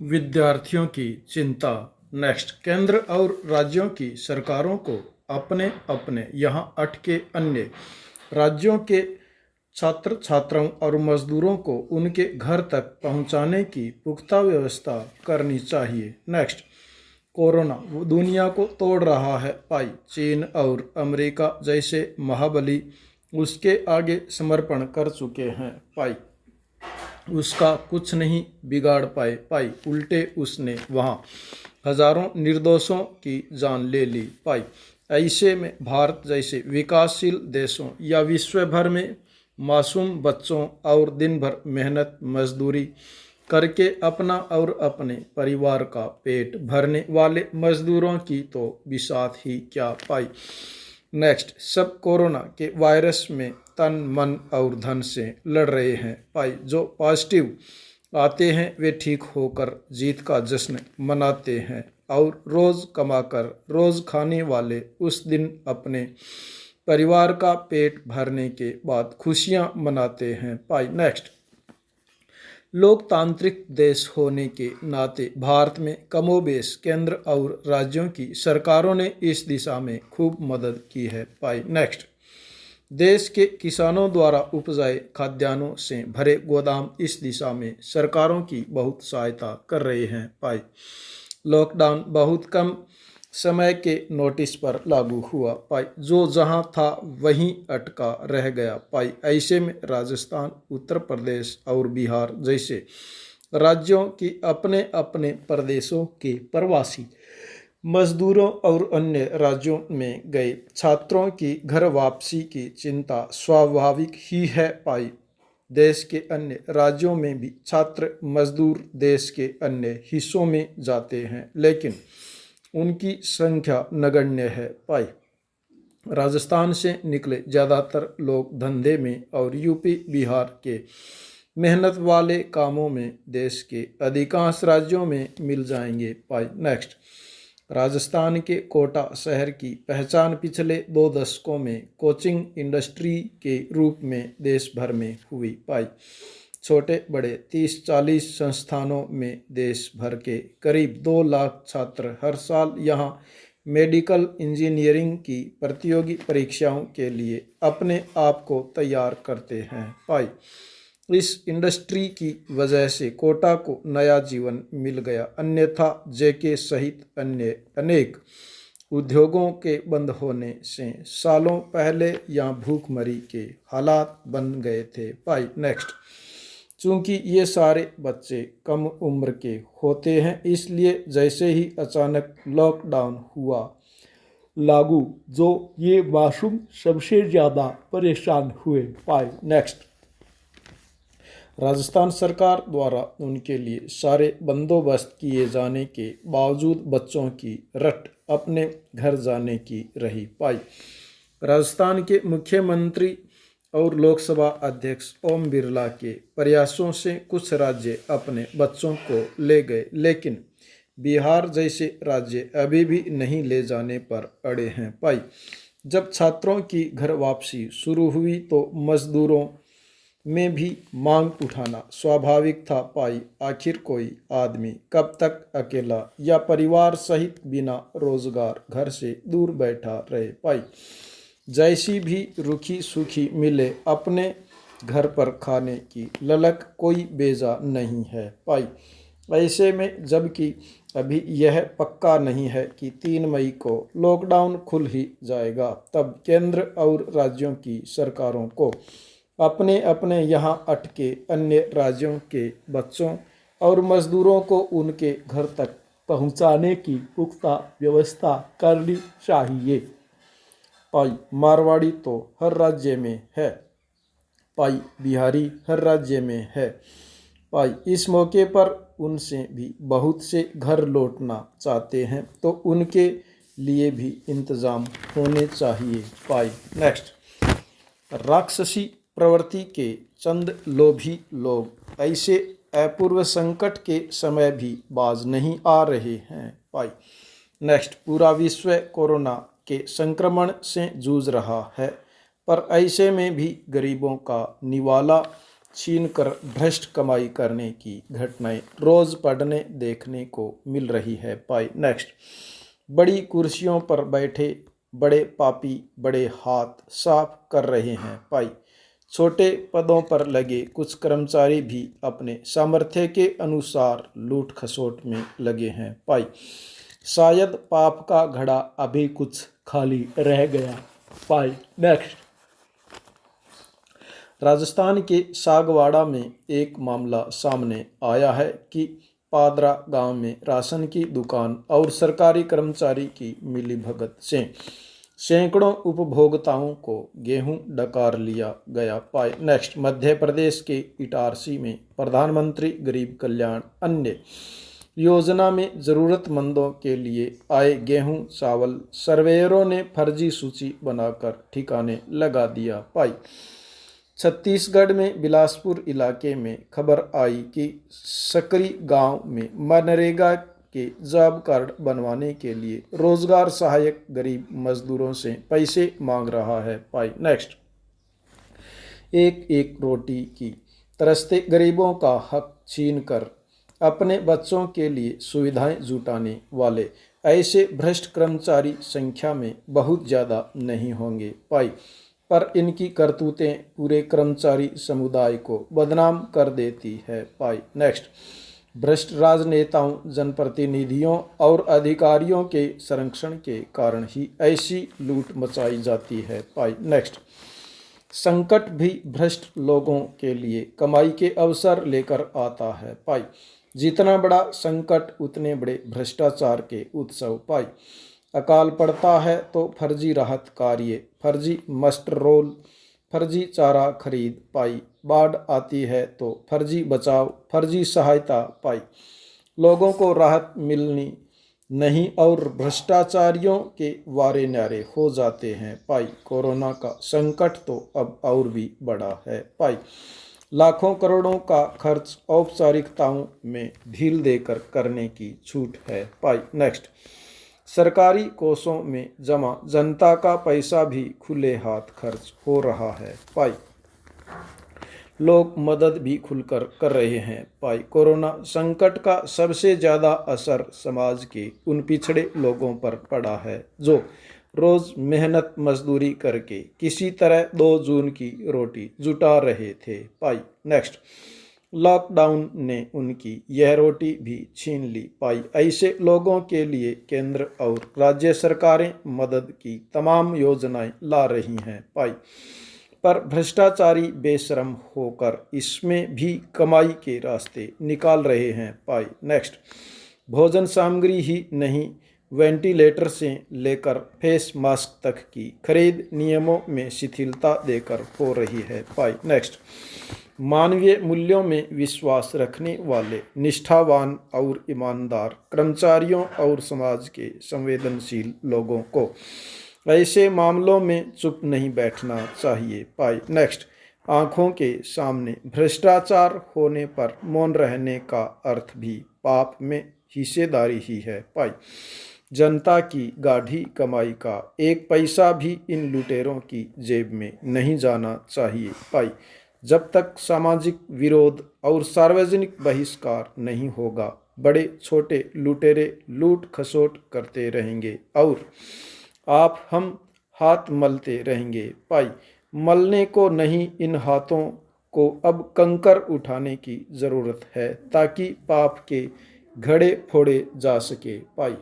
विद्यार्थियों की चिंता। नेक्स्ट, केंद्र और राज्यों की सरकारों को अपने अपने यहाँ अटके अन्य राज्यों के छात्र छात्राओं और मजदूरों को उनके घर तक पहुँचाने की पुख्ता व्यवस्था करनी चाहिए। नेक्स्ट, कोरोना वो दुनिया को तोड़ रहा है पाई। चीन और अमेरिका जैसे महाबली उसके आगे समर्पण कर चुके हैं पाई। उसका कुछ नहीं बिगाड़ पाई। उल्टे उसने वहाँ हजारों निर्दोषों की जान ले ली पाई। ऐसे में भारत जैसे विकासशील देशों या विश्व भर में मासूम बच्चों और दिन भर मेहनत मजदूरी करके अपना और अपने परिवार का पेट भरने वाले मजदूरों की तो बिसात ही क्या पाई। नेक्स्ट, सब कोरोना के वायरस में तन मन और धन से लड़ रहे हैं पाई। जो पॉजिटिव आते हैं वे ठीक होकर जीत का जश्न मनाते हैं और रोज़ कमाकर रोज़ खाने वाले उस दिन अपने परिवार का पेट भरने के बाद खुशियां मनाते हैं पाई। नेक्स्ट, लोकतांत्रिक देश होने के नाते भारत में कमोबेश केंद्र और राज्यों की सरकारों ने इस दिशा में खूब मदद की है पाई। नेक्स्ट, देश के किसानों द्वारा उपजाए खाद्यान्नों से भरे गोदाम इस दिशा में सरकारों की बहुत सहायता कर रहे हैं पाई। लॉकडाउन बहुत कम समय के नोटिस पर लागू हुआ पाई। जो जहां था वहीं अटका रह गया पाई। ऐसे में राजस्थान, उत्तर प्रदेश और बिहार जैसे राज्यों की अपने अपने प्रदेशों के प्रवासी मजदूरों और अन्य राज्यों में गए छात्रों की घर वापसी की चिंता स्वाभाविक ही है पाई। देश के अन्य राज्यों में भी छात्र मजदूर देश के अन्य हिस्सों में जाते हैं, लेकिन उनकी संख्या नगण्य है पाई। राजस्थान से निकले ज़्यादातर लोग धंधे में और यूपी बिहार के मेहनत वाले कामों में देश के अधिकांश राज्यों में मिल जाएंगे पाई। नेक्स्ट, राजस्थान के कोटा शहर की पहचान पिछले 2 दशकों में कोचिंग इंडस्ट्री के रूप में देश भर में हुई पाई। छोटे बड़े 30-40 संस्थानों में देश भर के करीब 2 लाख छात्र हर साल यहाँ मेडिकल इंजीनियरिंग की प्रतियोगी परीक्षाओं के लिए अपने आप को तैयार करते हैं पाई। इस इंडस्ट्री की वजह से कोटा को नया जीवन मिल गया, अन्यथा जेके सहित अन्य अनेक उद्योगों के बंद होने से सालों पहले यहाँ भूखमरी के हालात बन गए थे पाई। नेक्स्ट, चूँकि ये सारे बच्चे कम उम्र के होते हैं, इसलिए जैसे ही अचानक लॉकडाउन हुआ लागू, जो ये मासूम सबसे ज़्यादा परेशान हुए पाए। नेक्स्ट, राजस्थान सरकार द्वारा उनके लिए सारे बंदोबस्त किए जाने के बावजूद बच्चों की रट अपने घर जाने की रही पाई। राजस्थान के मुख्यमंत्री और लोकसभा अध्यक्ष ओम बिरला के प्रयासों से कुछ राज्य अपने बच्चों को ले गए, लेकिन बिहार जैसे राज्य अभी भी नहीं ले जाने पर अड़े हैं पाई। जब छात्रों की घर वापसी शुरू हुई तो मजदूरों में भी मांग उठाना स्वाभाविक था पाई। आखिर कोई आदमी कब तक अकेला या परिवार सहित बिना रोजगार घर से दूर बैठा रहे पाई। जैसी भी रूखी सूखी मिले अपने घर पर खाने की ललक कोई बेजा नहीं है पाई। ऐसे में जबकि अभी यह पक्का नहीं है कि 3 मई को लॉकडाउन खुल ही जाएगा, तब केंद्र और राज्यों की सरकारों को अपने अपने यहाँ अटके अन्य राज्यों के बच्चों और मजदूरों को उनके घर तक पहुँचाने की पुख्ता व्यवस्था करनी चाहिए पाई। मारवाड़ी तो हर राज्य में है पाई, बिहारी हर राज्य में है पाई। इस मौके पर उनसे भी बहुत से घर लौटना चाहते हैं, तो उनके लिए भी इंतज़ाम होने चाहिए पाई। नेक्स्ट, राक्षसी प्रवृत्ति के चंद लोभी लोग ऐसे अपूर्व संकट के समय भी बाज नहीं आ रहे हैं पाई। नेक्स्ट, पूरा विश्व कोरोना के संक्रमण से जूझ रहा है, पर ऐसे में भी गरीबों का निवाला छीनकर भ्रष्ट कमाई करने की घटनाएं रोज पढ़ने देखने को मिल रही है। पाई नेक्स्ट, बड़ी कुर्सियों पर बैठे बड़े पापी बड़े हाथ साफ कर रहे हैं। पाई, छोटे पदों पर लगे कुछ कर्मचारी भी अपने सामर्थ्य के अनुसार लूट खसोट में लगे हैं। पाई, शायद पाप का घड़ा अभी कुछ खाली रह गया। पाई नेक्स्ट, राजस्थान के सागवाड़ा में एक मामला सामने आया है कि पादरा गांव में राशन की दुकान और सरकारी कर्मचारी की मिलीभगत से सैकड़ों उपभोक्ताओं को गेहूं डकार लिया गया। पाए नेक्स्ट, मध्य प्रदेश के इटारसी में प्रधानमंत्री गरीब कल्याण अन्न योजना में ज़रूरतमंदों के लिए आए गेहूं चावल सर्वेयरों ने फर्जी सूची बनाकर ठिकाने लगा दिया। पाई, छत्तीसगढ़ में बिलासपुर इलाके में खबर आई कि सकरी गांव में मनरेगा के जॉब कार्ड बनवाने के लिए रोजगार सहायक गरीब मजदूरों से पैसे मांग रहा है। पाई नेक्स्ट, एक एक रोटी की तरसते गरीबों का हक छीनकर अपने बच्चों के लिए सुविधाएं जुटाने वाले ऐसे भ्रष्ट कर्मचारी संख्या में बहुत ज़्यादा नहीं होंगे। पाई, पर इनकी करतूतें पूरे कर्मचारी समुदाय को बदनाम कर देती है। पाई नेक्स्ट, भ्रष्ट राजनेताओं जनप्रतिनिधियों और अधिकारियों के संरक्षण के कारण ही ऐसी लूट मचाई जाती है। पाई नेक्स्ट, संकट भी भ्रष्ट लोगों के लिए कमाई के अवसर लेकर आता है। पाई, जितना बड़ा संकट उतने बड़े भ्रष्टाचार के उत्सव। पाई, अकाल पड़ता है तो फर्जी राहत कार्य, फर्जी मस्टर रोल, फर्जी चारा खरीद। पाई, बाढ़ आती है तो फर्जी बचाव फर्जी सहायता। पाई, लोगों को राहत मिलनी नहीं और भ्रष्टाचारियों के वारे न्यारे हो जाते हैं। पाई, कोरोना का संकट तो अब और भी बड़ा है। पाई, लाखों करोड़ों का खर्च औपचारिकताओं में ढील देकर करने की छूट है। पाई नेक्स्ट, सरकारी कोषों में जमा जनता का पैसा भी खुले हाथ खर्च हो रहा है। पाई, लोग मदद भी खुलकर कर रहे हैं। पाई, कोरोना संकट का सबसे ज़्यादा असर समाज के उन पिछड़े लोगों पर पड़ा है जो रोज़ मेहनत मजदूरी करके किसी तरह 2 जून की रोटी जुटा रहे थे। पाई नेक्स्ट, लॉकडाउन ने उनकी यह रोटी भी छीन ली। पाई, ऐसे लोगों के लिए केंद्र और राज्य सरकारें मदद की तमाम योजनाएं ला रही हैं। पाई, पर भ्रष्टाचारी बेशरम होकर इसमें भी कमाई के रास्ते निकाल रहे हैं। पाई नेक्स्ट, भोजन सामग्री ही नहीं वेंटिलेटर से लेकर फेस मास्क तक की खरीद नियमों में शिथिलता देकर हो रही है। पाई नेक्स्ट, मानवीय मूल्यों में विश्वास रखने वाले निष्ठावान और ईमानदार कर्मचारियों और समाज के संवेदनशील लोगों को ऐसे मामलों में चुप नहीं बैठना चाहिए। पाई नेक्स्ट, आंखों के सामने भ्रष्टाचार होने पर मौन रहने का अर्थ भी पाप में हिस्सेदारी ही है। पाई, जनता की गाढ़ी कमाई का एक पैसा भी इन लुटेरों की जेब में नहीं जाना चाहिए। पाई, जब तक सामाजिक विरोध और सार्वजनिक बहिष्कार नहीं होगा बड़े छोटे लुटेरे लूट खसोट करते रहेंगे और आप हम हाथ मलते रहेंगे। पाई, मलने को नहीं, इन हाथों को अब कंकर उठाने की ज़रूरत है ताकि पाप के घड़े फोड़े जा सके। पाई।